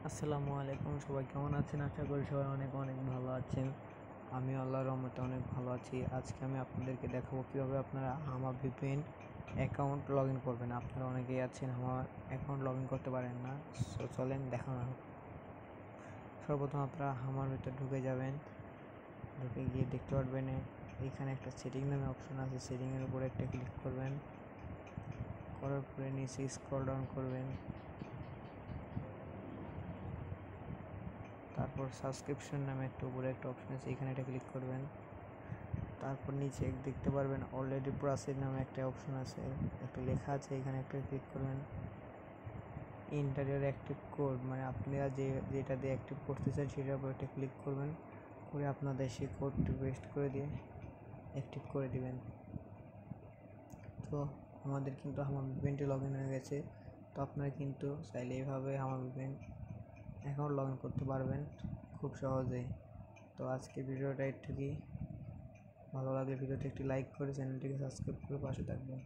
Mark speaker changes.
Speaker 1: আসসালামু আলাইকুম, সবাই কেমন আছেন? আশা করি সবাই অনেক অনেক ভালো আছেন। আমি আল্লাহর রহমতে অনেক ভালো আছি। আজকে আমি আপনাদেরকে দেখাবো কীভাবে আপনারা হামা ভিপিএন অ্যাকাউন্ট লগ ইন করবেন। আপনারা অনেকেই আছেন হামা অ্যাকাউন্ট লগ ইন করতে পারেন না। চলেন দেখানো হোক। সর্বপ্রথম আপনারা হামার ভিতরে ঢুকে যাবেন। ঢুকে গিয়ে দেখতে পারবেন এখানে একটা সেটিং নামে অপশন আছে। সেটিংয়ের উপরে একটা ক্লিক করবেন। করার পরে নিচে স্ক্রল ডাউন করবেন। তারপর সাবস্ক্রিপশন নামে একটা উপরে একটা অপশন আছে, এখানে এটা ক্লিক করবেন। তারপর নিচে দেখতে পারবেন অলরেডি প্রসেস নামে একটা অপশন আছে, একটা লেখা আছে, এখানে একটা ক্লিক করবেন। ইন্টারিয়র অ্যাক্টিভ কোড মানে আপনারা যেটা দিয়ে অ্যাক্টিভ করতে চান সেটার উপর একটা ক্লিক করবেন, করে আপনাদের সেই কোডটি পেস্ট করে দিয়ে অ্যাক্টিভ করে দিবেন। তো আমাদের কিন্তু আমার ভিপিএনটি লগ ইন হয়ে গেছে। তো আপনারা কিন্তু চাইলে এইভাবে আমার ভিপিএন অ্যাকাউন্ট লগ ইন করতে পারবেন খুব সহজেই। তো আজকে ভিডিওটা একটুকুই। ভালো লাগলে ভিডিওতে একটি লাইক করে চ্যানেলটিকে সাবস্ক্রাইব করে পাশে থাকবেন।